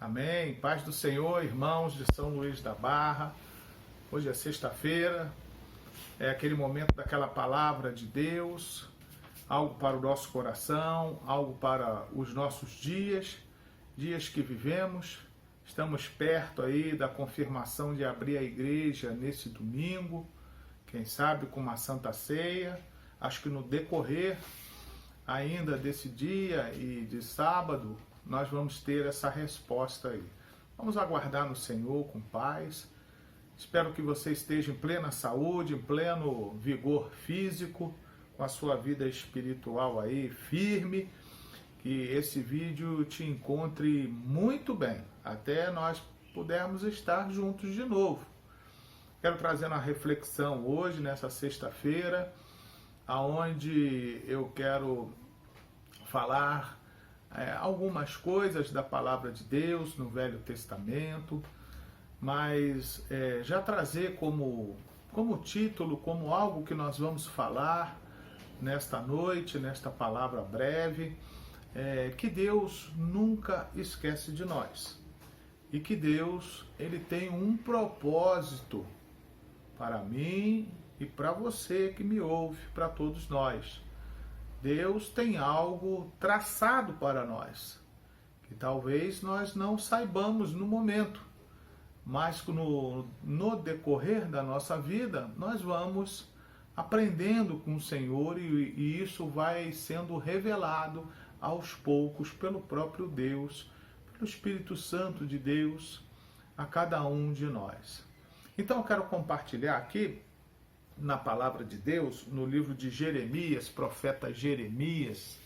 Amém. Paz do Senhor, irmãos de São Luís da Barra. Hoje é sexta-feira, é aquele momento daquela palavra de Deus, algo para o nosso coração, algo para os nossos dias que vivemos. Estamos perto aí da confirmação de abrir a igreja nesse domingo, quem sabe com uma Santa Ceia. Acho que no decorrer ainda desse dia e de sábado, nós vamos ter essa resposta aí. Vamos aguardar no Senhor com paz. Espero que você esteja em plena saúde, em pleno vigor físico, com a sua vida espiritual aí firme, que esse vídeo te encontre muito bem, até nós pudermos estar juntos de novo. Quero trazer uma reflexão hoje, nessa sexta-feira, aonde eu quero falar algumas coisas da palavra de Deus no Velho Testamento, mas já trazer como título, como algo que nós vamos falar nesta noite, nesta palavra breve, que Deus nunca esquece de nós e que Deus ele tem um propósito para mim e para você que me ouve, para todos nós. Deus tem algo traçado para nós, que talvez nós não saibamos no momento, mas no decorrer da nossa vida, nós vamos aprendendo com o Senhor e isso vai sendo revelado aos poucos pelo próprio Deus, pelo Espírito Santo de Deus, a cada um de nós. Então eu quero compartilhar aqui, na palavra de Deus, no livro de Jeremias, profeta Jeremias,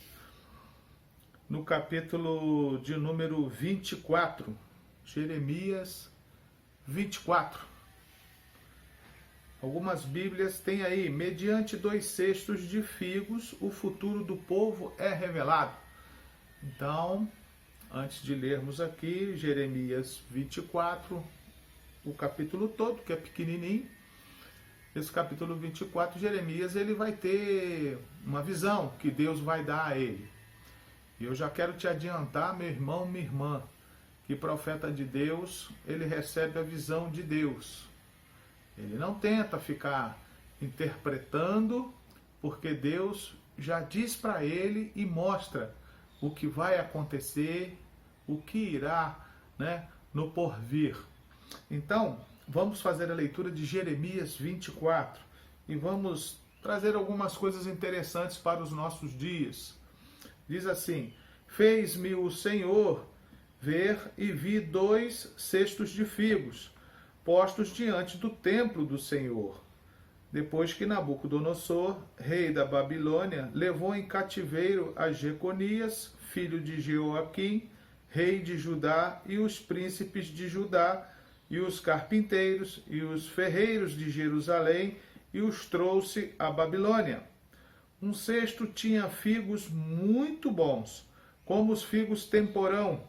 no capítulo de número 24, Jeremias 24. Algumas Bíblias têm aí, mediante 2 cestos de figos, o futuro do povo é revelado. Então, antes de lermos aqui, Jeremias 24, o capítulo todo, que é pequenininho, esse capítulo 24, Jeremias ele vai ter uma visão que Deus vai dar a ele. E eu já quero te adiantar, meu irmão, minha irmã, que profeta de Deus, ele recebe a visão de Deus. Ele não tenta ficar interpretando, porque Deus já diz para ele e mostra o que vai acontecer, o que irá, no porvir. Então, vamos fazer a leitura de Jeremias 24 e vamos trazer algumas coisas interessantes para os nossos dias. Diz assim: fez-me o Senhor ver e vi 2 cestos de figos, postos diante do templo do Senhor, depois que Nabucodonosor, rei da Babilônia, levou em cativeiro a Jeconias, filho de Jeoaquim, rei de Judá, e os príncipes de Judá, e os carpinteiros e os ferreiros de Jerusalém, e os trouxe à Babilônia. Um cesto tinha figos muito bons, como os figos temporão,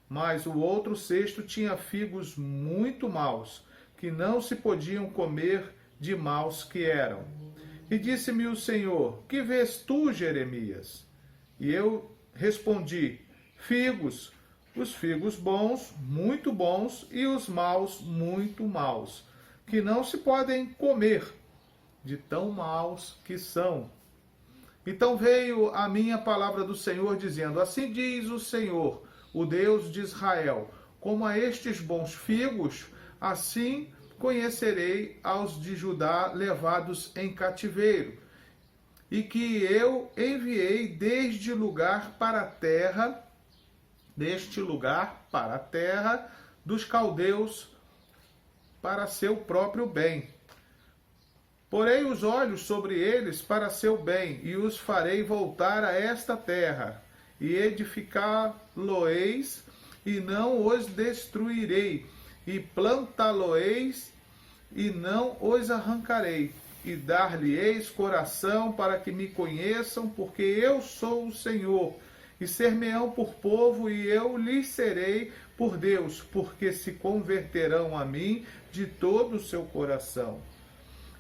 mas o outro cesto tinha figos muito maus, que não se podiam comer de maus que eram. E disse-me o Senhor: que vês tu, Jeremias? E eu respondi: figos, os figos bons, muito bons, e os maus, muito maus, que não se podem comer, de tão maus que são. Então veio a minha palavra do Senhor, dizendo: assim diz o Senhor, o Deus de Israel: como a estes bons figos, assim conhecerei aos de Judá levados em cativeiro, e que eu enviei deste lugar para a terra dos caldeus, para seu próprio bem. Porei os olhos sobre eles para seu bem, e os farei voltar a esta terra, e edificá-lo-eis, e não os destruirei, e plantá-lo-eis, e não os arrancarei, e dar-lhe-eis coração para que me conheçam, porque eu sou o Senhor, e ser-me-ão por povo, e eu lhes serei por Deus, porque se converterão a mim de todo o seu coração.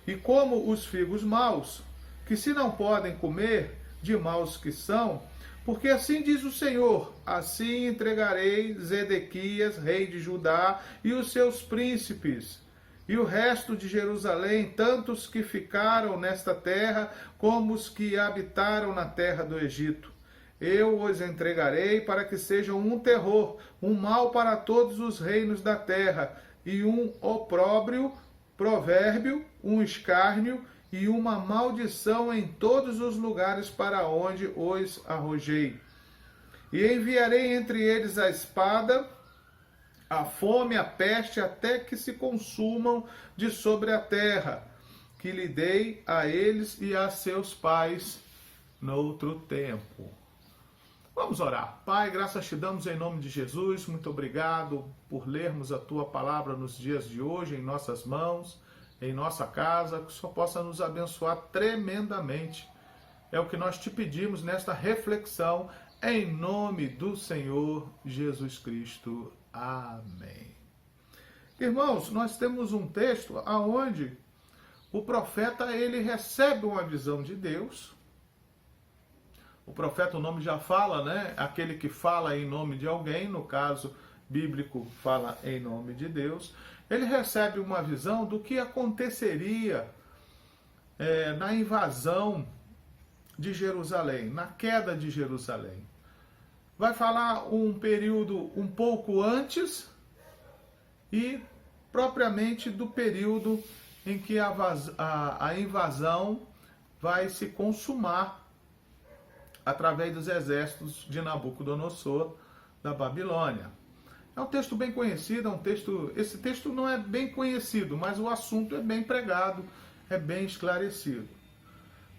E como os figos maus, que se não podem comer, de maus que são, Porque assim diz o Senhor, assim entregarei Zedequias, rei de Judá, e os seus príncipes, e o resto de Jerusalém, tanto os que ficaram nesta terra, como os que habitaram na terra do Egito. Eu os entregarei para que sejam um terror, um mal para todos os reinos da terra, e um opróbrio, provérbio, um escárnio e uma maldição em todos os lugares para onde os arrojei. E enviarei entre eles a espada, a fome, a peste, até que se consumam de sobre a terra, que lhe dei a eles e a seus pais noutro tempo. Vamos orar. Pai, graças te damos em nome de Jesus. Muito obrigado por lermos a tua palavra nos dias de hoje, em nossas mãos, em nossa casa. Que o Senhor possa nos abençoar tremendamente. É o que nós te pedimos nesta reflexão, em nome do Senhor Jesus Cristo. Amém. Irmãos, nós temos um texto onde o profeta ele recebe uma visão de Deus. O profeta, o nome já fala, né? Aquele que fala em nome de alguém, no caso bíblico, fala em nome de Deus. Ele recebe uma visão do que aconteceria na invasão de Jerusalém, na queda de Jerusalém. Vai falar um período um pouco antes e propriamente do período em que a invasão vai se consumar através dos exércitos de Nabucodonosor da Babilônia. É um texto bem conhecido, esse texto não é bem conhecido, mas o assunto é bem pregado, é bem esclarecido.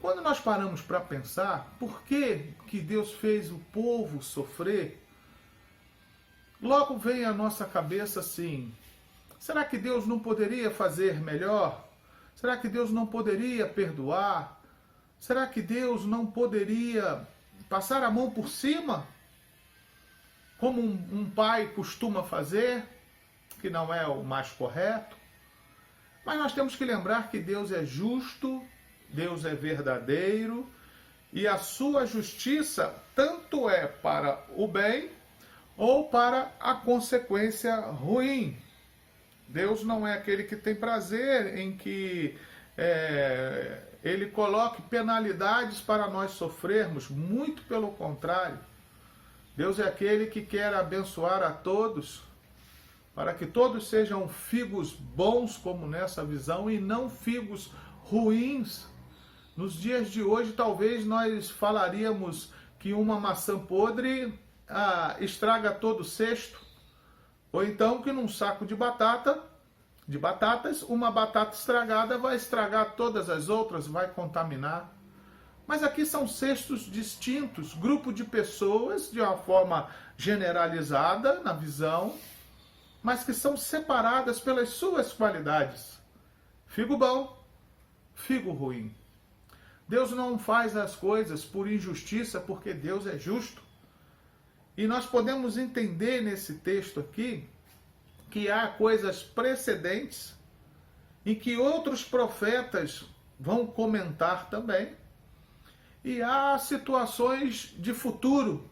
Quando nós paramos para pensar por que Deus fez o povo sofrer, logo vem à nossa cabeça assim: será que Deus não poderia fazer melhor? Será que Deus não poderia perdoar? Será que Deus não poderia passar a mão por cima? Como um pai costuma fazer, que não é o mais correto. Mas nós temos que lembrar que Deus é justo, Deus é verdadeiro, e a sua justiça tanto é para o bem ou para a consequência ruim. Deus não é aquele que tem prazer em que ele coloque penalidades para nós sofrermos, muito pelo contrário. Deus é aquele que quer abençoar a todos, para que todos sejam figos bons, como nessa visão, e não figos ruins. Nos dias de hoje, talvez nós falaríamos que uma maçã podre estraga todo o cesto, ou então que num saco de batatas, uma batata estragada vai estragar todas as outras, vai contaminar. Mas aqui são cestos distintos, grupo de pessoas, de uma forma generalizada na visão, mas que são separadas pelas suas qualidades. Figo bom, figo ruim. Deus não faz as coisas por injustiça, porque Deus é justo. E nós podemos entender nesse texto aqui que há coisas precedentes e que outros profetas vão comentar também. E há situações de futuro,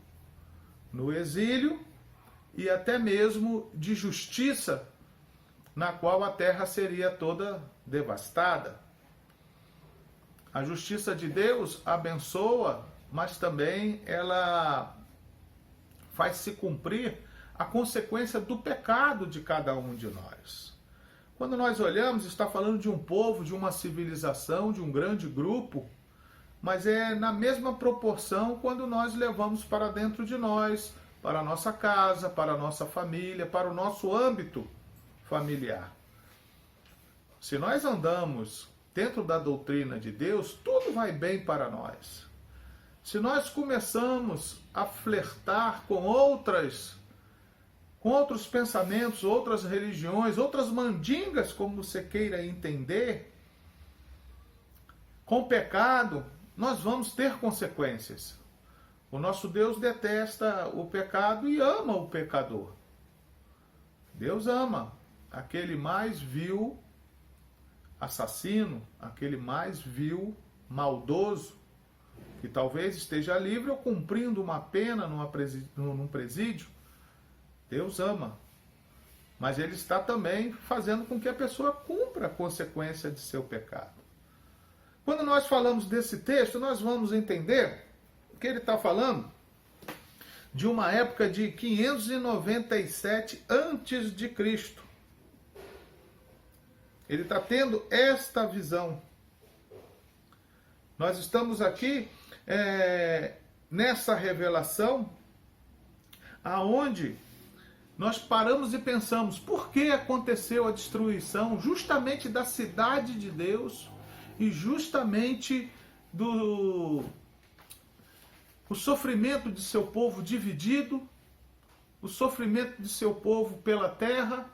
no exílio e até mesmo de justiça, na qual a terra seria toda devastada. A justiça de Deus abençoa, mas também ela faz se cumprir a consequência do pecado de cada um de nós. Quando nós olhamos, está falando de um povo, de uma civilização, de um grande grupo, mas é na mesma proporção quando nós levamos para dentro de nós, para a nossa casa, para a nossa família, para o nosso âmbito familiar. Se nós andamos dentro da doutrina de Deus, tudo vai bem para nós. Se nós começamos a flertar com outros pensamentos, outras religiões, outras mandingas, como você queira entender, com pecado, nós vamos ter consequências. O nosso Deus detesta o pecado e ama o pecador. Deus ama aquele mais vil assassino, aquele mais vil maldoso, que talvez esteja livre ou cumprindo uma pena num presídio. Deus ama. Mas Ele está também fazendo com que a pessoa cumpra a consequência de seu pecado. Quando nós falamos desse texto, nós vamos entender que ele está falando de uma época de 597 antes de Cristo. Ele está tendo esta visão. Nós estamos aqui nessa revelação aonde nós paramos e pensamos, por que aconteceu a destruição justamente da cidade de Deus e justamente o sofrimento de seu povo dividido, o sofrimento de seu povo pela terra,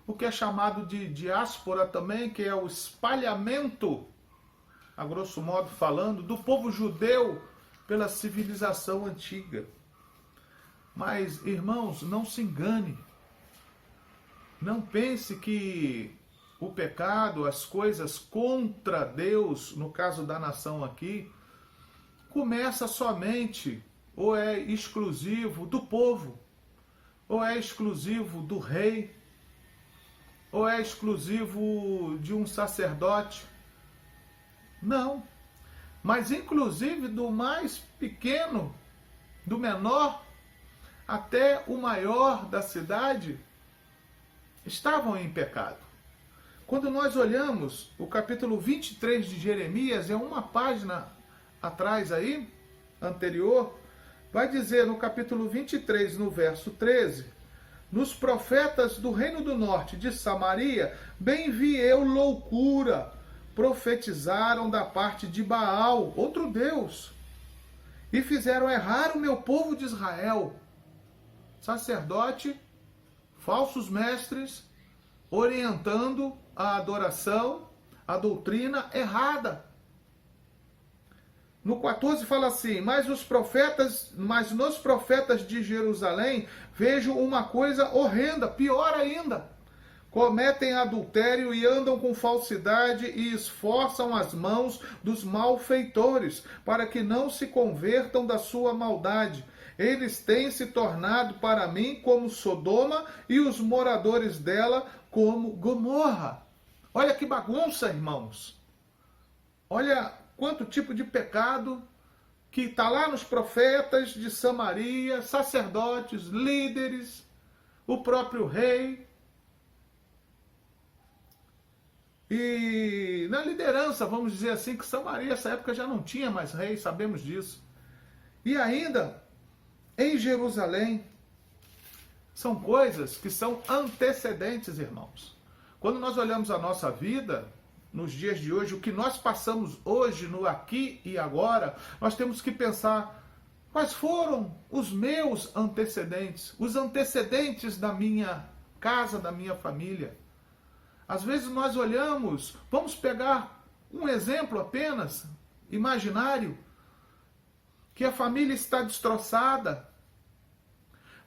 o que é chamado de diáspora também, que é o espalhamento, a grosso modo falando, do povo judeu pela civilização antiga. Mas, irmãos, não se engane. Não pense que o pecado, as coisas contra Deus, no caso da nação aqui, começa somente, ou é exclusivo do povo, ou é exclusivo do rei, ou é exclusivo de um sacerdote. Não. Mas inclusive do mais pequeno, do menor, até o maior da cidade, estavam em pecado. Quando nós olhamos o capítulo 23 de Jeremias, é uma página atrás aí, anterior, vai dizer no capítulo 23, no verso 13, nos profetas do reino do norte de Samaria, bem vi eu loucura, profetizaram da parte de Baal, outro Deus, e fizeram errar o meu povo de Israel. Sacerdote, falsos mestres, orientando a adoração, a doutrina errada. No 14 fala assim, mas nos profetas de Jerusalém vejo uma coisa horrenda, pior ainda. Cometem adultério e andam com falsidade e esforçam as mãos dos malfeitores, para que não se convertam da sua maldade. Eles têm se tornado para mim como Sodoma e os moradores dela como Gomorra. Olha que bagunça, irmãos. Olha quanto tipo de pecado que está lá nos profetas de Samaria, sacerdotes, líderes, o próprio rei. E na liderança, vamos dizer assim, que Samaria, nessa época, já não tinha mais rei, sabemos disso. E ainda, em Jerusalém, são coisas que são antecedentes, irmãos. Quando nós olhamos a nossa vida, nos dias de hoje, o que nós passamos hoje, no aqui e agora, nós temos que pensar quais foram os meus antecedentes, os antecedentes da minha casa, da minha família. Às vezes nós olhamos, vamos pegar um exemplo apenas, imaginário, que a família está destroçada.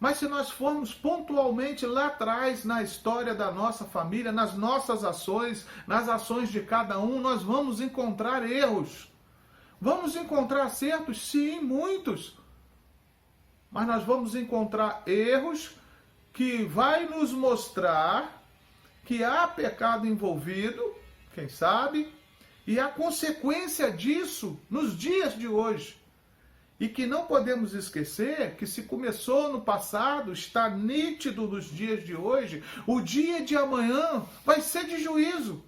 Mas se nós formos pontualmente lá atrás na história da nossa família, nas nossas ações, nas ações de cada um, nós vamos encontrar erros. Vamos encontrar acertos? Sim, muitos. Mas nós vamos encontrar erros que vai nos mostrar que há pecado envolvido, quem sabe, e a consequência disso nos dias de hoje. E que não podemos esquecer que se começou no passado, está nítido nos dias de hoje, o dia de amanhã vai ser de juízo.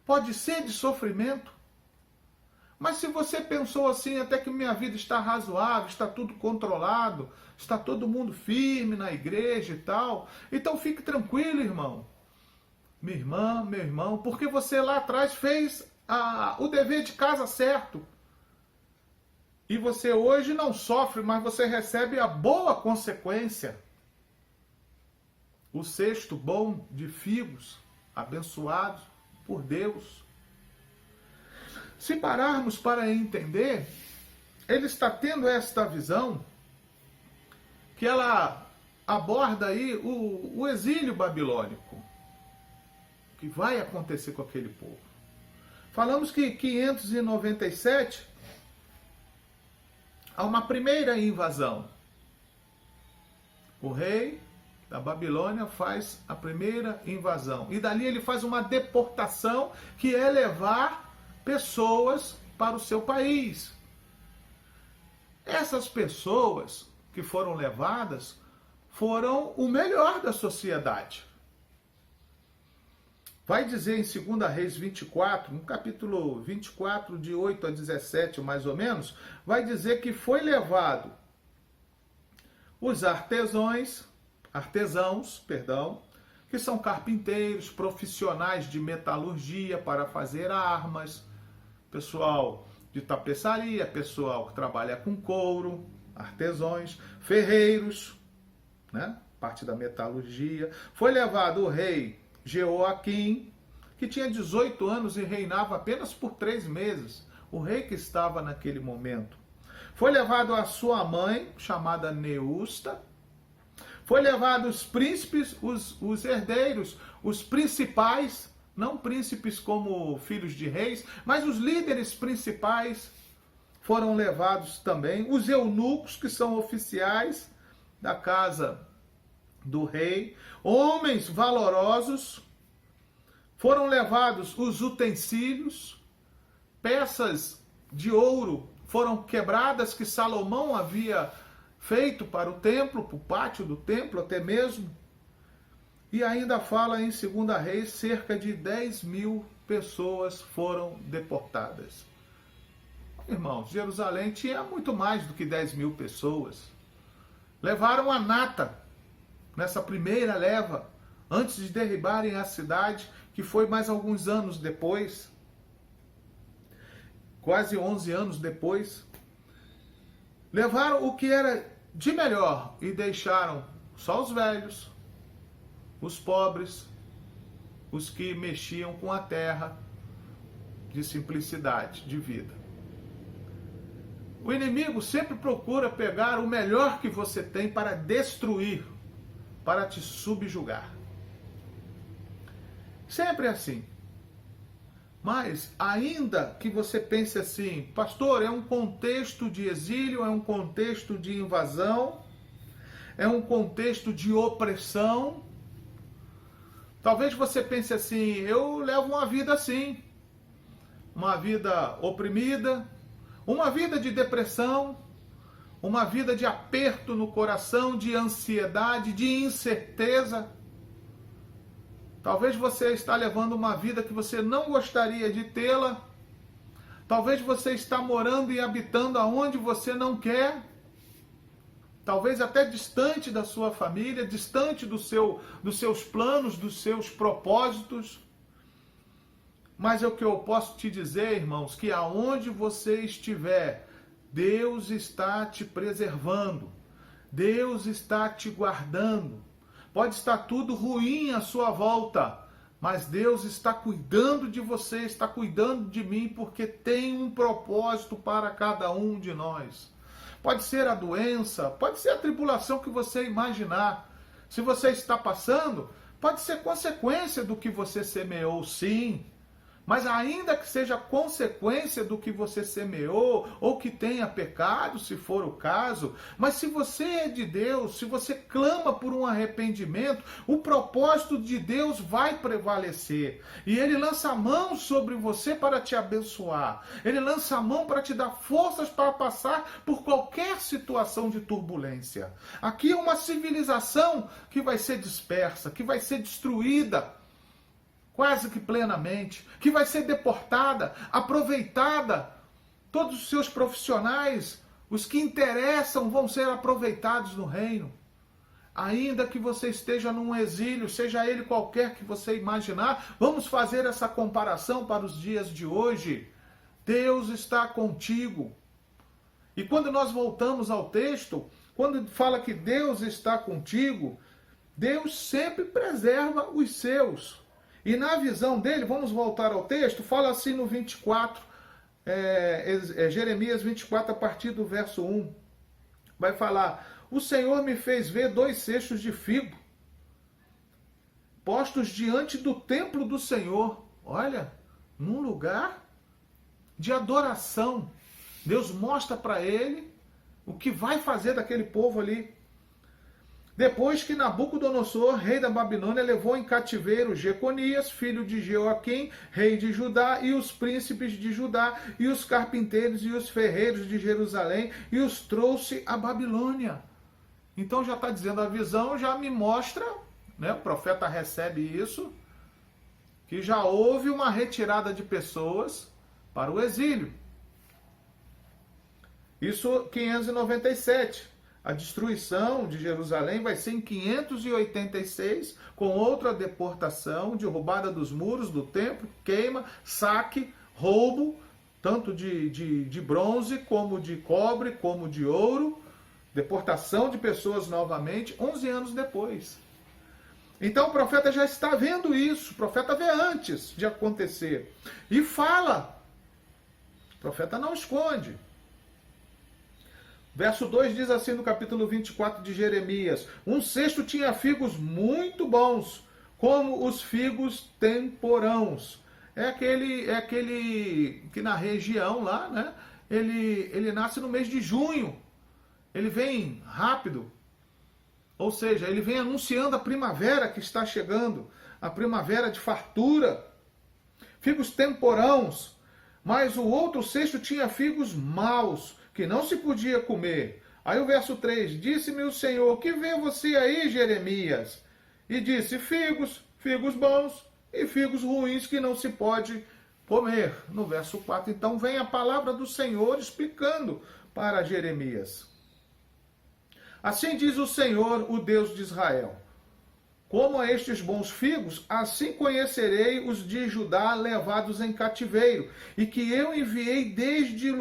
Pode ser de sofrimento. Mas se você pensou assim, até que minha vida está razoável, está tudo controlado, está todo mundo firme na igreja e tal, então fique tranquilo, irmão. Minha irmã, meu irmão, porque você lá atrás fez o dever de casa certo. E você hoje não sofre, mas você recebe a boa consequência. O cesto bom de figos, abençoados por Deus. Se pararmos para entender, ele está tendo esta visão, que ela aborda aí o exílio babilônico, que vai acontecer com aquele povo. Falamos que 597 a uma primeira invasão. O rei da Babilônia faz a primeira invasão. E dali ele faz uma deportação, que é levar pessoas para o seu país. Essas pessoas que foram levadas foram o melhor da sociedade. Vai dizer em 2 Reis 24, no capítulo 24, de 8 a 17, mais ou menos, vai dizer que foi levado os artesãos, que são carpinteiros, profissionais de metalurgia para fazer armas, pessoal de tapeçaria, pessoal que trabalha com couro, artesãos, ferreiros, né? Parte da metalurgia. Foi levado o rei Jeoaquim, que tinha 18 anos e reinava apenas por 3 meses, o rei que estava naquele momento. Foi levado a sua mãe, chamada Neusta. Foi levado os príncipes, os herdeiros, os principais, não príncipes como filhos de reis, mas os líderes principais foram levados também. Os eunucos, que são oficiais da casa do rei, homens valorosos. Foram levados os utensílios, peças de ouro foram quebradas que Salomão havia feito para o templo, para o pátio do templo até mesmo. E ainda fala em 2 Reis, cerca de 10.000 pessoas foram deportadas. Irmãos, Jerusalém tinha muito mais do que 10.000 pessoas. Levaram a nata nessa primeira leva, antes de derribarem a cidade, que foi mais alguns anos depois, quase 11 anos depois. Levaram o que era de melhor e deixaram só os velhos, os pobres, os que mexiam com a terra, de simplicidade de vida. O inimigo sempre procura pegar o melhor que você tem para destruir, para te subjugar. Sempre assim. Mas, ainda que você pense assim, pastor, é um contexto de exílio, é um contexto de invasão, é um contexto de opressão. Talvez você pense assim, eu levo uma vida assim, uma vida oprimida, uma vida de depressão, uma vida de aperto no coração, de ansiedade, de incerteza. Talvez você está levando uma vida que você não gostaria de tê-la. Talvez você está morando e habitando aonde você não quer. Talvez até distante da sua família, distante dos seus planos, dos seus propósitos. Mas é o que eu posso te dizer, irmãos, que aonde você estiver, Deus está te preservando. Deus está te guardando. Pode estar tudo ruim à sua volta, mas Deus está cuidando de você, está cuidando de mim, porque tem um propósito para cada um de nós. Pode ser a doença, pode ser a tribulação que você imaginar. Se você está passando, pode ser consequência do que você semeou, sim. Mas ainda que seja consequência do que você semeou, ou que tenha pecado, se for o caso, mas se você é de Deus, se você clama por um arrependimento, o propósito de Deus vai prevalecer. E Ele lança a mão sobre você para te abençoar. Ele lança a mão para te dar forças para passar por qualquer situação de turbulência. Aqui é uma civilização que vai ser dispersa, que vai ser destruída, quase que plenamente, que vai ser deportada, aproveitada. Todos os seus profissionais, os que interessam, vão ser aproveitados no reino. Ainda que você esteja num exílio, seja ele qualquer que você imaginar, vamos fazer essa comparação para os dias de hoje. Deus está contigo. E quando nós voltamos ao texto, quando fala que Deus está contigo, Deus sempre preserva os seus. E na visão dele, vamos voltar ao texto, fala assim no 24, Jeremias 24, a partir do verso 1. Vai falar, o Senhor me fez ver 2 cestos de figo, postos diante do templo do Senhor. Olha, num lugar de adoração. Deus mostra para ele O que vai fazer daquele povo ali? Depois que Nabucodonosor, rei da Babilônia, levou em cativeiro Jeconias, filho de Jeoaquim, rei de Judá, e os príncipes de Judá, e os carpinteiros e os ferreiros de Jerusalém, e os trouxe à Babilônia. Então já está dizendo, a visão já me mostra, né, o profeta recebe isso, que já houve uma retirada de pessoas para o exílio. Isso 597. A destruição de Jerusalém vai ser em 586, com outra deportação, derrubada dos muros do templo, queima, saque, roubo, tanto de bronze, como de cobre, como de ouro, deportação de pessoas novamente, 11 anos depois. Então o profeta já está vendo isso, o profeta vê antes de acontecer. E fala. O profeta não esconde. Verso 2 diz assim no capítulo 24 de Jeremias: um cesto tinha figos muito bons, como os figos temporãos. É aquele que na região lá, né? Ele nasce no mês de junho. Ele vem rápido. Ou seja, ele vem anunciando a primavera que está chegando, a primavera de fartura. Figos temporãos, mas o outro cesto tinha figos maus, que não se podia comer. Aí o verso 3, disse-me o Senhor, que vê você aí, Jeremias? E disse, figos bons e figos ruins que não se pode comer. No verso 4, então vem a palavra do Senhor explicando para Jeremias. Assim diz o Senhor, o Deus de Israel. Como a estes bons figos, assim conhecerei os de Judá levados em cativeiro, e que eu enviei deste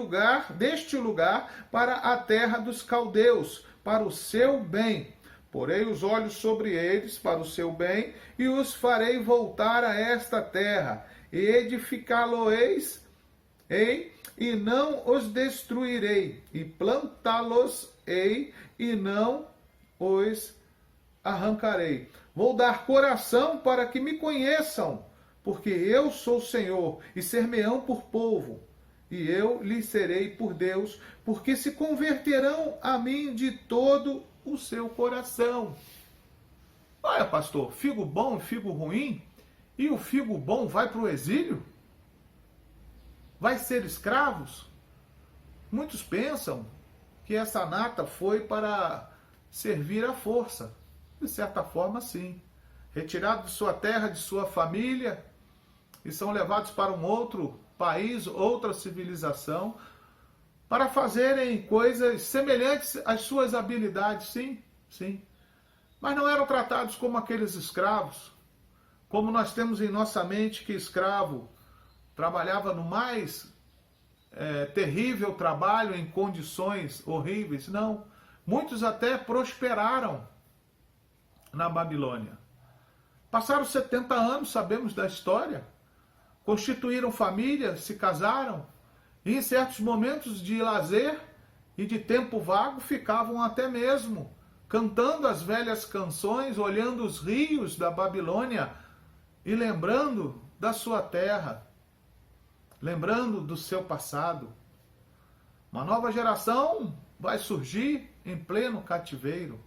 lugar para a terra dos caldeus, para o seu bem. Porei os olhos sobre eles para o seu bem, e os farei voltar a esta terra, e edificá-los-ei, e não os destruirei, e plantá-los-ei, e não os arrancarei. Vou dar coração para que me conheçam, porque eu sou o Senhor, e ser-me-ão por povo, e eu lhes serei por Deus, porque se converterão a mim de todo o seu coração. Olha, pastor, figo bom e figo ruim? E o figo bom vai para o exílio? Vai ser escravos? Muitos pensam que essa nata foi para servir à força. De certa forma, sim. Retirados de sua terra, de sua família, e são levados para um outro país, outra civilização, para fazerem coisas semelhantes às suas habilidades, sim, sim. Mas não eram tratados como aqueles escravos, como nós temos em nossa mente que escravo trabalhava no mais terrível trabalho, em condições horríveis. Não. Muitos até prosperaram na Babilônia. Passaram 70 anos, sabemos da história, constituíram família, se casaram, e em certos momentos de lazer e de tempo vago ficavam até mesmo cantando as velhas canções, olhando os rios da Babilônia e lembrando da sua terra, lembrando do seu passado. Uma nova geração vai surgir em pleno cativeiro.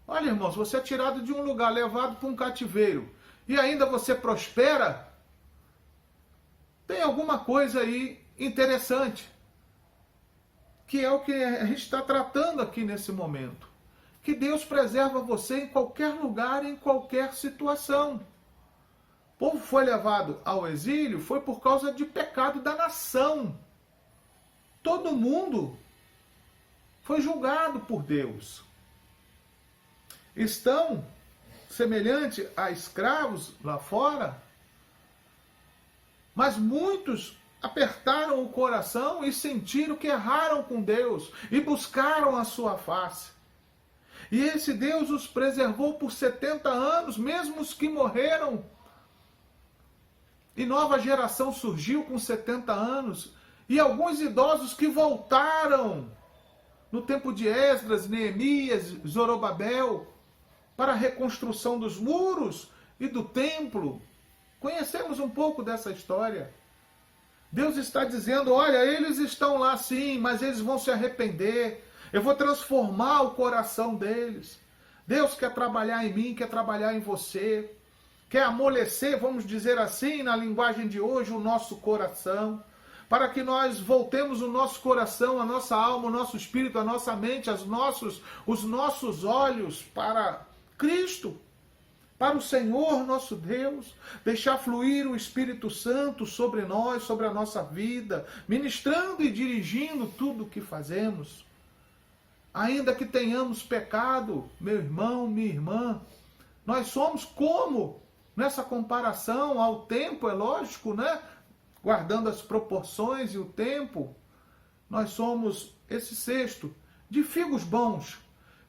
Olha, irmãos, você é tirado de um lugar, levado para um cativeiro, e ainda você prospera? Tem alguma coisa aí interessante, que é o que a gente está tratando aqui nesse momento. Que Deus preserva você em qualquer lugar, em qualquer situação. O povo foi levado ao exílio, foi por causa de pecado da nação. Todo mundo foi julgado por Deus. Estão semelhante a escravos lá fora, mas muitos apertaram o coração e sentiram que erraram com Deus e buscaram a sua face. E esse Deus os preservou por 70 anos, mesmo os que morreram. E nova geração surgiu com 70 anos, e alguns idosos que voltaram no tempo de Esdras, Neemias, Zorobabel, para a reconstrução dos muros e do templo. Conhecemos um pouco dessa história. Deus está dizendo, olha, eles estão lá sim, mas eles vão se arrepender. Eu vou transformar o coração deles. Deus quer trabalhar em mim, quer trabalhar em você. Quer amolecer, vamos dizer assim, na linguagem de hoje, o nosso coração. Para que nós voltemos o nosso coração, a nossa alma, o nosso espírito, a nossa mente, os nossos olhos para Cristo. Para o Senhor nosso Deus, deixar fluir o Espírito Santo sobre nós, sobre a nossa vida, ministrando e dirigindo tudo o que fazemos. Ainda que tenhamos pecado, meu irmão, minha irmã, nós somos como, nessa comparação ao tempo, é lógico, né? Guardando as proporções e o tempo, nós somos esse cesto de figos bons,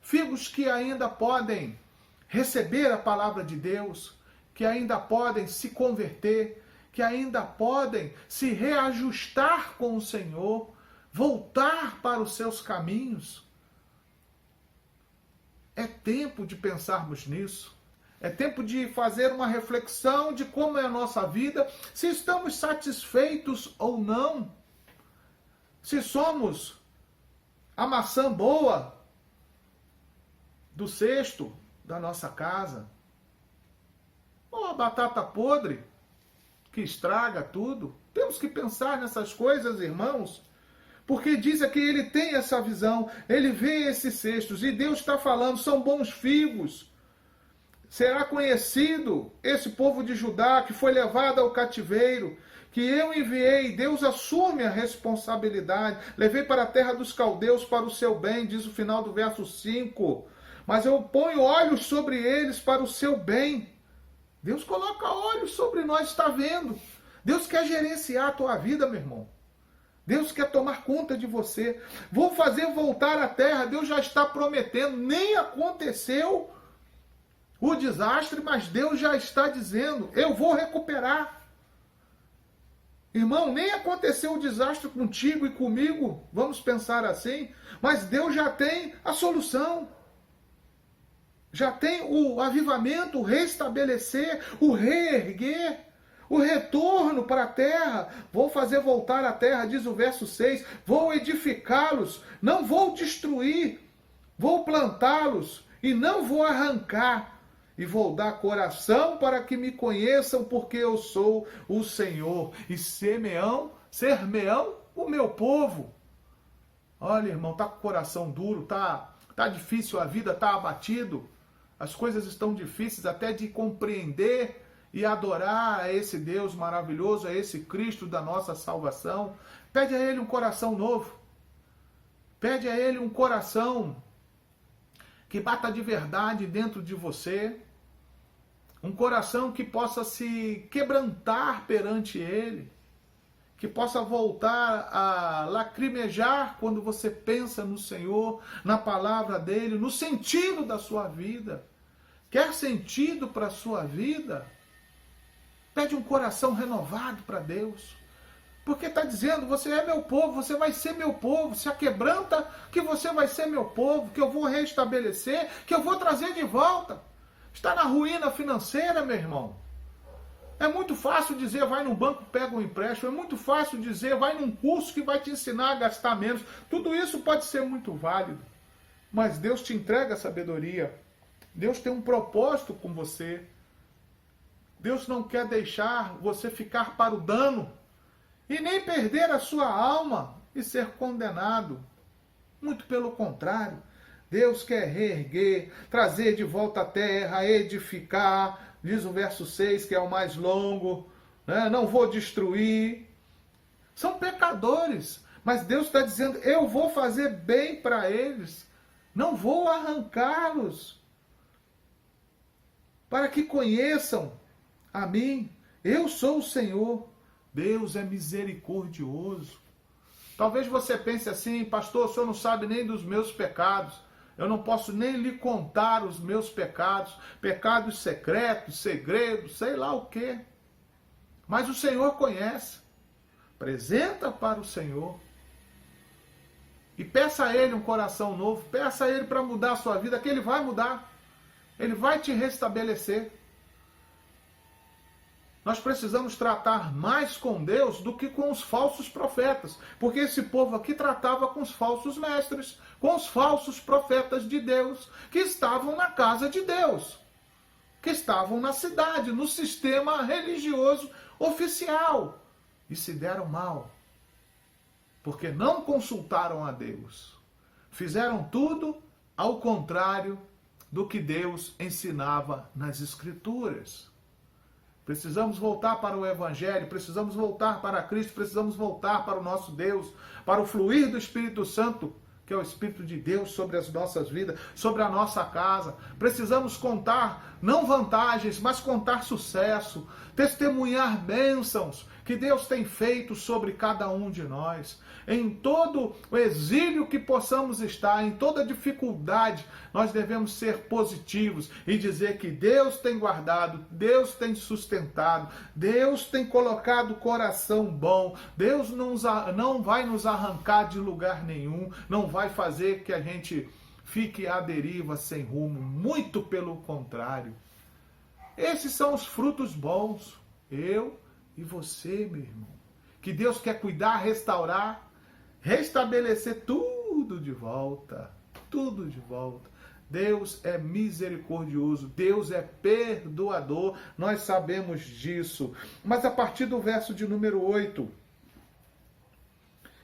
figos que ainda podem receber a palavra de Deus, que ainda podem se converter, que ainda podem se reajustar com o Senhor, voltar para os seus caminhos. É tempo de pensarmos nisso. É tempo de fazer uma reflexão de como é a nossa vida, se estamos satisfeitos ou não, se somos a maçã boa do cesto da nossa casa, ou a batata podre que estraga tudo. Temos que pensar nessas coisas, irmãos, porque diz que ele tem essa visão, ele vê esses cestos, e Deus está falando, são bons figos. Será conhecido esse povo de Judá que foi levado ao cativeiro, que eu enviei, Deus assume a responsabilidade, levei para a terra dos caldeus para o seu bem, diz o final do verso 5, mas eu ponho olhos sobre eles para o seu bem. Deus coloca olhos sobre nós, está vendo? Deus quer gerenciar a tua vida, meu irmão. Deus quer tomar conta de você. Vou fazer voltar a terra, Deus já está prometendo, nem aconteceu o desastre, mas Deus já está dizendo, eu vou recuperar. Irmão, nem aconteceu o desastre contigo e comigo, vamos pensar assim, mas Deus já tem a solução. Já tem o avivamento, o restabelecer, o reerguer, o retorno para a terra. Vou fazer voltar a terra, diz o verso 6, vou edificá-los, não vou destruir, vou plantá-los e não vou arrancar. E vou dar coração para que me conheçam, porque eu sou o Senhor. E ser-me-ão o meu povo. Olha, irmão, tá com o coração duro, tá difícil a vida, tá abatido. As coisas estão difíceis até de compreender e adorar a esse Deus maravilhoso, a esse Cristo da nossa salvação. Pede a Ele um coração novo. Pede a Ele um coração que bata de verdade dentro de você. Um coração que possa se quebrantar perante Ele. Que possa voltar a lacrimejar quando você pensa no Senhor, na palavra dEle, no sentido da sua vida. Quer sentido para a sua vida? Pede um coração renovado para Deus. Porque está dizendo, você é meu povo, você vai ser meu povo. Se aquebranta que você vai ser meu povo, que eu vou restabelecer, que eu vou trazer de volta. Está na ruína financeira, meu irmão. É muito fácil dizer, vai num banco, pega um empréstimo. É muito fácil dizer, vai num curso que vai te ensinar a gastar menos. Tudo isso pode ser muito válido. Mas Deus te entrega a sabedoria. Deus tem um propósito com você. Deus não quer deixar você ficar para o dano. E nem perder a sua alma e ser condenado. Muito pelo contrário. Deus quer reerguer, trazer de volta a terra, edificar. Diz o verso 6, que é o mais longo. Né? Não vou destruir. São pecadores. Mas Deus está dizendo, eu vou fazer bem para eles. Não vou arrancá-los. Para que conheçam a mim. Eu sou o Senhor. Deus é misericordioso. Talvez você pense assim, pastor, o senhor não sabe nem dos meus pecados. Eu não posso nem lhe contar os meus pecados. Pecados secretos, segredos, sei lá o quê. Mas o Senhor conhece. Apresenta para o Senhor. E peça a Ele um coração novo. Peça a Ele para mudar a sua vida, que Ele vai mudar. Ele vai te restabelecer. Nós precisamos tratar mais com Deus do que com os falsos profetas, porque esse povo aqui tratava com os falsos mestres, com os falsos profetas de Deus, que estavam na casa de Deus, que estavam na cidade, no sistema religioso oficial, e se deram mal, porque não consultaram a Deus. Fizeram tudo ao contrário do que Deus ensinava nas Escrituras. Precisamos voltar para o Evangelho, precisamos voltar para Cristo, precisamos voltar para o nosso Deus, para o fluir do Espírito Santo, que é o Espírito de Deus sobre as nossas vidas, sobre a nossa casa. Precisamos contar, não vantagens, mas contar sucesso, testemunhar bênçãos que Deus tem feito sobre cada um de nós. Em todo o exílio que possamos estar, em toda dificuldade, nós devemos ser positivos e dizer que Deus tem guardado, Deus tem sustentado, Deus tem colocado coração bom, Deus não vai nos arrancar de lugar nenhum, não vai fazer que a gente fique à deriva sem rumo, muito pelo contrário. Esses são os frutos bons, eu e você, meu irmão, que Deus quer cuidar, restaurar, restabelecer tudo de volta, tudo de volta. Deus é misericordioso, Deus é perdoador, nós sabemos disso. Mas a partir do verso de número 8,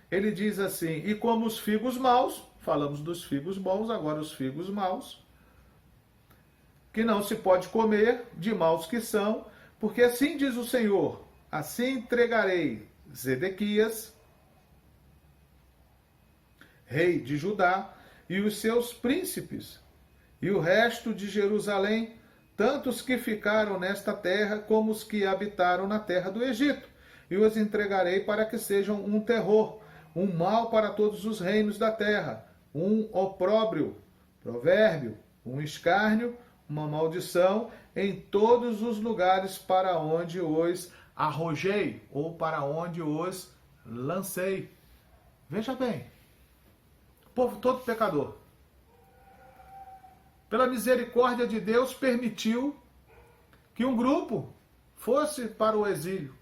ele diz assim: e como os figos maus, falamos dos figos bons, agora os figos maus, que não se pode comer, de maus que são, porque assim diz o Senhor, assim entregarei Zedequias, rei de Judá, e os seus príncipes, e o resto de Jerusalém, tanto os que ficaram nesta terra, como os que habitaram na terra do Egito, e os entregarei para que sejam um terror, um mal para todos os reinos da terra, um opróbrio, provérbio, um escárnio, uma maldição, em todos os lugares para onde os arrojei, ou para onde os lancei. Veja bem, povo todo pecador, pela misericórdia de Deus, permitiu que um grupo fosse para o exílio.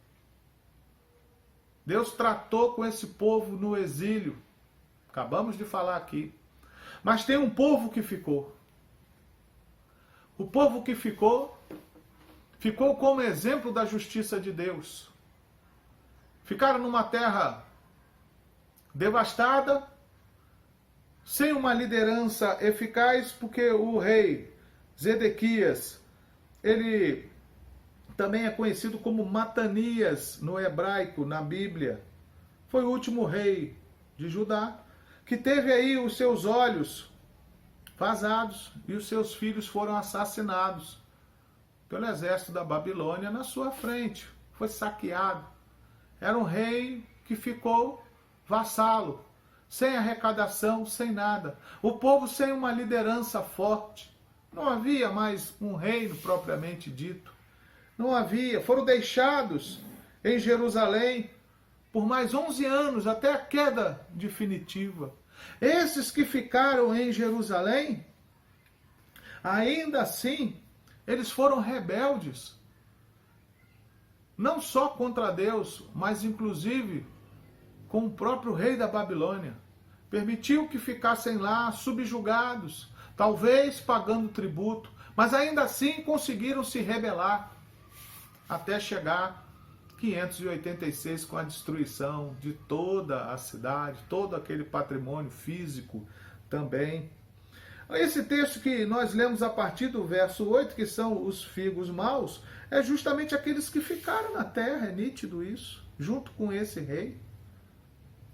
Deus tratou com esse povo no exílio. Acabamos de falar aqui. Mas tem um povo que ficou. O povo que ficou como exemplo da justiça de Deus. Ficaram numa terra devastada, sem uma liderança eficaz, porque o rei Zedequias, ele também é conhecido como Matanias no hebraico, na Bíblia. Foi o último rei de Judá, que teve aí os seus olhos vazados e os seus filhos foram assassinados pelo exército da Babilônia na sua frente. Foi saqueado. Era um rei que ficou vassalo, sem arrecadação, sem nada. O povo sem uma liderança forte. Não havia mais um reino propriamente dito. Não havia. Foram deixados em Jerusalém por mais 11 anos, até a queda definitiva. Esses que ficaram em Jerusalém, ainda assim, eles foram rebeldes. Não só contra Deus, mas inclusive com o próprio rei da Babilônia. Permitiu que ficassem lá subjugados, talvez pagando tributo, mas ainda assim conseguiram se rebelar até chegar 586 com a destruição de toda a cidade, todo aquele patrimônio físico também. Esse texto que nós lemos a partir do verso 8, que são os figos maus, é justamente aqueles que ficaram na terra, é nítido isso, junto com esse rei.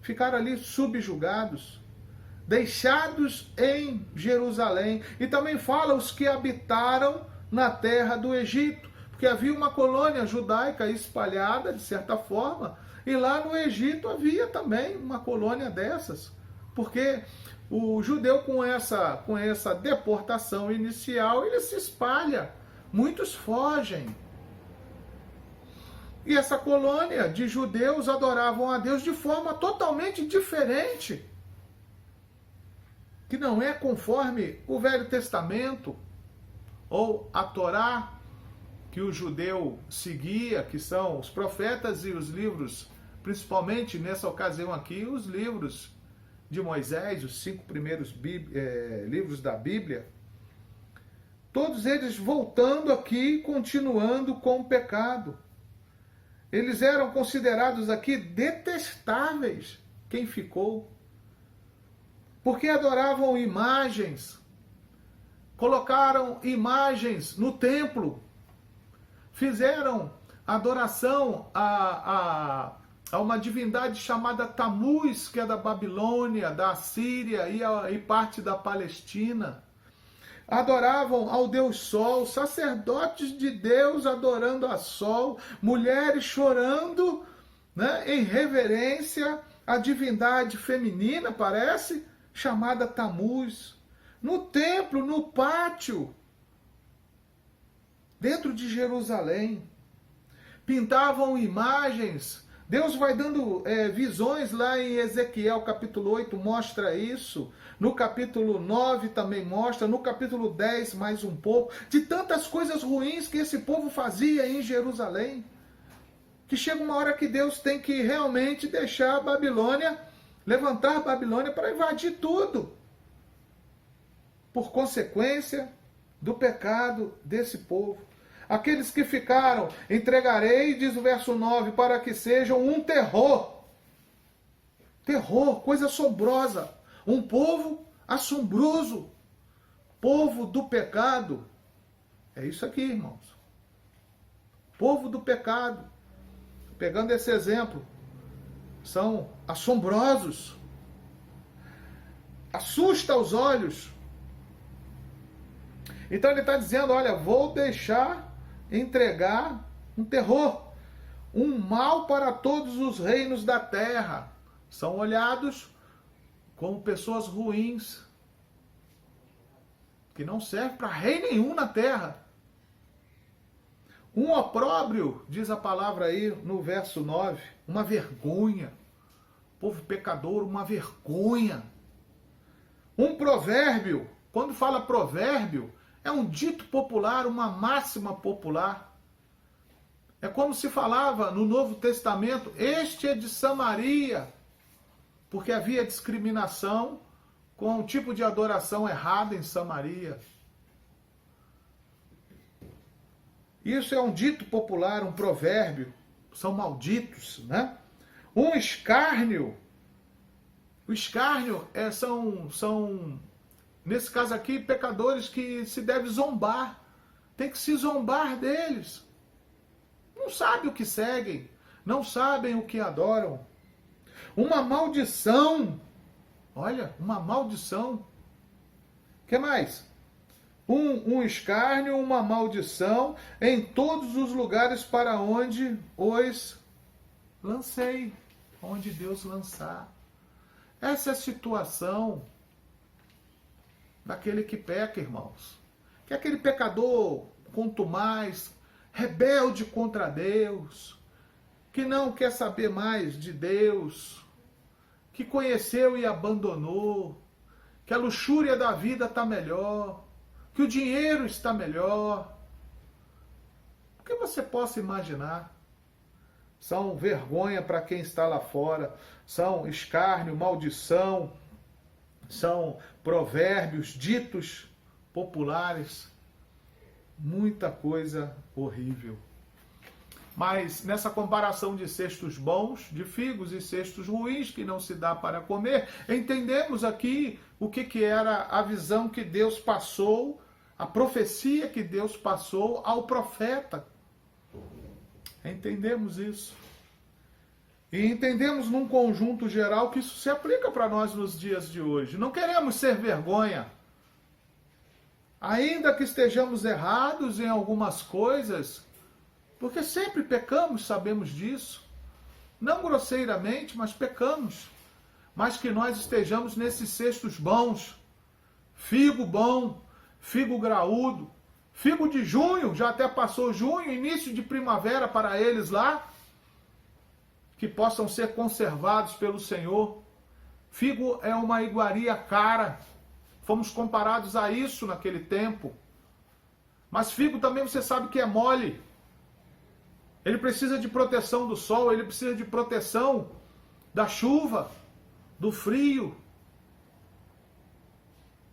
Ficaram ali subjugados, deixados em Jerusalém. E também fala os que habitaram na terra do Egito, porque havia uma colônia judaica espalhada, de certa forma, e lá no Egito havia também uma colônia dessas, porque o judeu com essa deportação inicial, ele se espalha, muitos fogem. E essa colônia de judeus adoravam a Deus de forma totalmente diferente, que não é conforme o Velho Testamento ou a Torá, que o judeu seguia, que são os profetas e os livros, principalmente nessa ocasião aqui, os livros de Moisés, os 5 primeiros livros da Bíblia, todos eles voltando aqui, continuando com o pecado. Eles eram considerados aqui detestáveis. Quem ficou? Porque adoravam imagens, colocaram imagens no templo, fizeram adoração a uma divindade chamada Tamuz, que é da Babilônia, da Assíria e parte da Palestina. Adoravam ao Deus Sol, sacerdotes de Deus adorando a Sol, mulheres chorando, né, em reverência à divindade feminina, parece, chamada Tamuz. No templo, no pátio, dentro de Jerusalém, pintavam imagens. Deus vai dando visões lá em Ezequiel capítulo 8, mostra isso. No capítulo 9 também mostra. No capítulo 10 mais um pouco. De tantas coisas ruins que esse povo fazia em Jerusalém. Que chega uma hora que Deus tem que realmente deixar a Babilônia, levantar a Babilônia para invadir tudo. Por consequência do pecado desse povo. Aqueles que ficaram, entregarei, diz o verso 9, para que sejam um terror. Terror, coisa assombrosa. Um povo assombroso. Povo do pecado. É isso aqui, irmãos. Povo do pecado. Pegando esse exemplo, são assombrosos. Assusta os olhos. Então ele está dizendo, olha, vou entregar um terror, um mal para todos os reinos da terra. São olhados como pessoas ruins, que não servem para rei nenhum na terra. Um opróbrio, diz a palavra aí no verso 9, uma vergonha. Povo pecador, uma vergonha. Um provérbio, quando fala provérbio, é um dito popular, uma máxima popular. É como se falava no Novo Testamento, este é de Samaria, porque havia discriminação com um tipo de adoração errada em Samaria. Isso é um dito popular, um provérbio, são malditos, né? Um escárnio. O escárnio são nesse caso aqui, pecadores que se deve zombar. Tem que se zombar deles. Não sabem o que seguem. Não sabem o que adoram. Uma maldição. Olha, uma maldição. O que mais? Um escárnio, uma maldição em todos os lugares para onde os lancei. Onde Deus lançar. Essa é a situação daquele que peca, irmãos. Que é aquele pecador, quanto mais, rebelde contra Deus, que não quer saber mais de Deus, que conheceu e abandonou, que a luxúria da vida está melhor, que o dinheiro está melhor. O que você possa imaginar? São vergonha para quem está lá fora, são escárnio, maldição, são provérbios, ditos populares, muita coisa horrível. Mas nessa comparação de cestos bons, de figos e cestos ruins que não se dá para comer, entendemos aqui o que era a visão que Deus passou, a profecia que Deus passou ao profeta. Entendemos isso. E entendemos num conjunto geral que isso se aplica para nós nos dias de hoje. Não queremos ser vergonha. Ainda que estejamos errados em algumas coisas, porque sempre pecamos, sabemos disso. Não grosseiramente, mas pecamos. Mas que nós estejamos nesses cestos bons. Figo bom, figo graúdo, figo de junho, já até passou junho, início de primavera para eles lá, que possam ser conservados pelo Senhor. Figo é uma iguaria cara. Fomos comparados a isso naquele tempo. Mas figo também você sabe que é mole. Ele precisa de proteção do sol, ele precisa de proteção da chuva, do frio.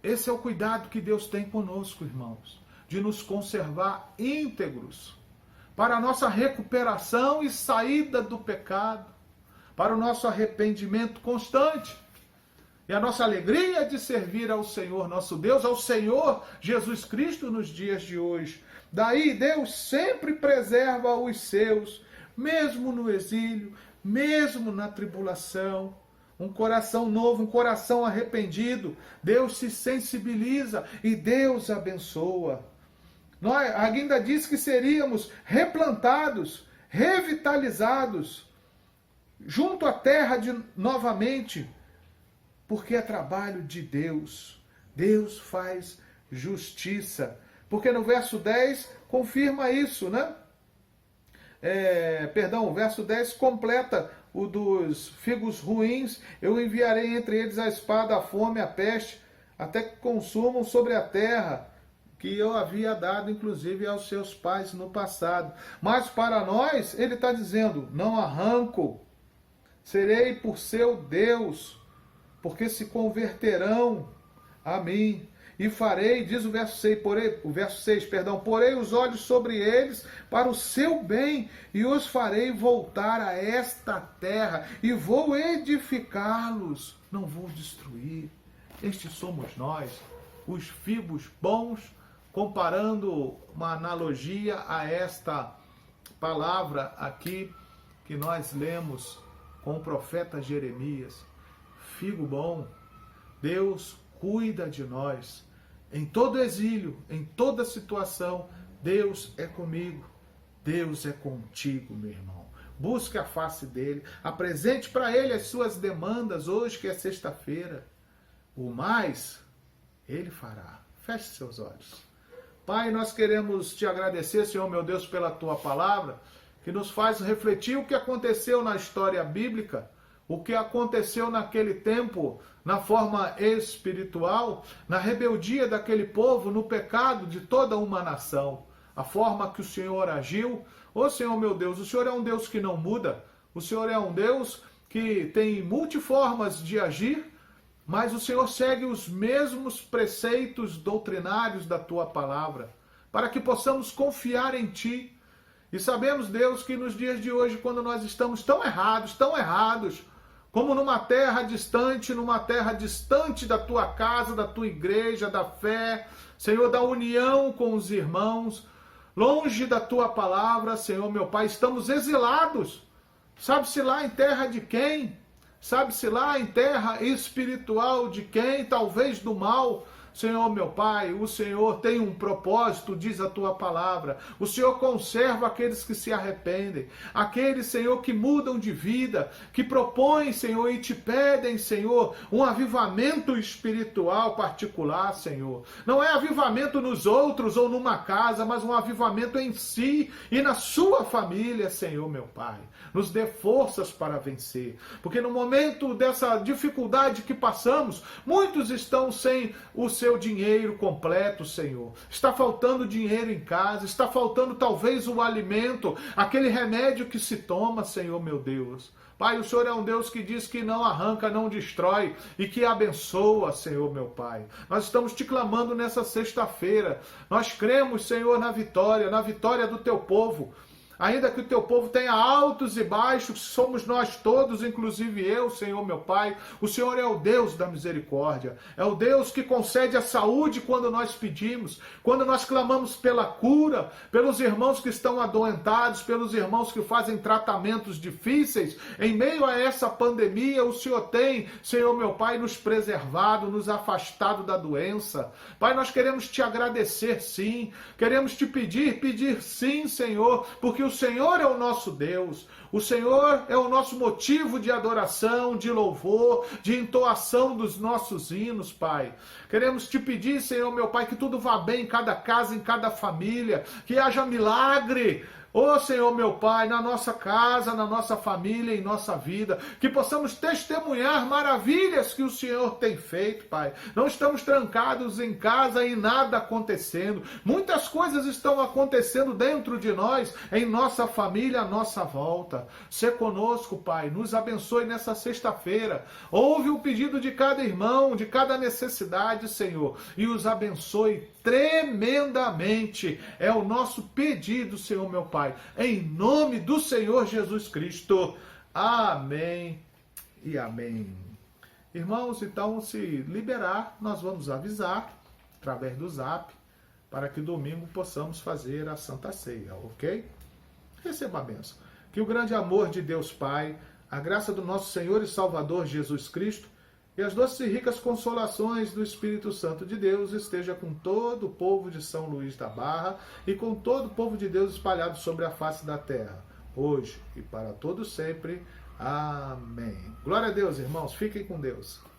Esse é o cuidado que Deus tem conosco, irmãos, de nos conservar íntegros para a nossa recuperação e saída do pecado, para o nosso arrependimento constante e a nossa alegria de servir ao Senhor nosso Deus, ao Senhor Jesus Cristo nos dias de hoje. Daí Deus sempre preserva os seus, mesmo no exílio, mesmo na tribulação. Um coração novo, um coração arrependido, Deus se sensibiliza e Deus abençoa. Nós ainda diz que seríamos replantados, revitalizados, junto à terra novamente, porque é trabalho de Deus. Deus faz justiça. Porque no verso 10 confirma isso, né? O verso 10 completa o dos figos ruins. Eu enviarei entre eles a espada, a fome, a peste, até que consumam sobre a terra, que eu havia dado inclusive aos seus pais no passado. Mas para nós, ele está dizendo, não arranco, serei por seu Deus, porque se converterão a mim. E farei, diz o verso 6, porei os olhos sobre eles para o seu bem, e os farei voltar a esta terra, e vou edificá-los, não vou destruir. Estes somos nós, os figos bons, comparando uma analogia a esta palavra aqui que nós lemos com o profeta Jeremias. Figo bom, Deus cuida de nós. Em todo exílio, em toda situação, Deus é comigo. Deus é contigo, meu irmão. Busque a face dele. Apresente para ele as suas demandas hoje, que é sexta-feira. O mais, ele fará. Feche seus olhos. Pai, nós queremos te agradecer, Senhor meu Deus, pela tua palavra, que nos faz refletir o que aconteceu na história bíblica, o que aconteceu naquele tempo, na forma espiritual, na rebeldia daquele povo, no pecado de toda uma nação. A forma que o Senhor agiu. Ô Senhor meu Deus, o Senhor é um Deus que não muda. O Senhor é um Deus que tem multiformas de agir, mas o Senhor segue os mesmos preceitos doutrinários da tua palavra, para que possamos confiar em ti. E sabemos, Deus, que nos dias de hoje, quando nós estamos tão errados, como numa terra distante da tua casa, da tua igreja, da fé, Senhor, da união com os irmãos, longe da tua palavra, Senhor, meu Pai, estamos exilados. Sabe-se lá em terra de quem? Sabe-se lá em terra espiritual de quem? Talvez do mal. Senhor, meu Pai, o Senhor tem um propósito, diz a tua palavra. O Senhor conserva aqueles que se arrependem, aqueles, Senhor, que mudam de vida, que propõem, Senhor, e te pedem, Senhor, um avivamento espiritual particular, Senhor. Não é avivamento nos outros ou numa casa, mas um avivamento em si e na sua família, Senhor, meu Pai. Nos dê forças para vencer, porque no momento dessa dificuldade que passamos, muitos estão sem o seu dinheiro completo, Senhor. Está faltando dinheiro em casa, está faltando talvez o alimento, aquele remédio que se toma, Senhor meu Deus. Pai, o Senhor é um Deus que diz que não arranca, não destrói e que abençoa, Senhor meu Pai. Nós estamos te clamando nessa sexta-feira. Nós cremos, Senhor, na vitória do teu povo. Ainda que o teu povo tenha altos e baixos, somos nós todos, inclusive eu, Senhor meu Pai. O Senhor é o Deus da misericórdia. É o Deus que concede a saúde quando nós pedimos, quando nós clamamos pela cura, pelos irmãos que estão adoentados, pelos irmãos que fazem tratamentos difíceis. Em meio a essa pandemia, o Senhor tem, Senhor meu Pai, nos preservado, nos afastado da doença. Pai, nós queremos te agradecer sim, queremos te pedir sim, Senhor, porque o Senhor é o nosso Deus, o Senhor é o nosso motivo de adoração, de louvor, de entoação dos nossos hinos, Pai. Queremos te pedir, Senhor meu Pai, que tudo vá bem em cada casa, em cada família, que haja milagre Ô Senhor meu Pai, na nossa casa, na nossa família, em nossa vida, que possamos testemunhar maravilhas que o Senhor tem feito, Pai. Não estamos trancados em casa e nada acontecendo. Muitas coisas estão acontecendo dentro de nós, em nossa família, à nossa volta. Sê conosco, Pai, nos abençoe nessa sexta-feira. Ouve o pedido de cada irmão, de cada necessidade, Senhor, e os abençoe tremendamente. É o nosso pedido, Senhor meu Pai, em nome do Senhor Jesus Cristo. Amém e amém. Irmãos, então, se liberar, nós vamos avisar através do Zap para que domingo possamos fazer a Santa Ceia, ok? Receba a bênção. Que o grande amor de Deus Pai, a graça do nosso Senhor e Salvador Jesus Cristo e as doces e ricas consolações do Espírito Santo de Deus esteja com todo o povo de São Luís da Barra e com todo o povo de Deus espalhado sobre a face da terra, hoje e para todo sempre. Amém. Glória a Deus, irmãos. Fiquem com Deus.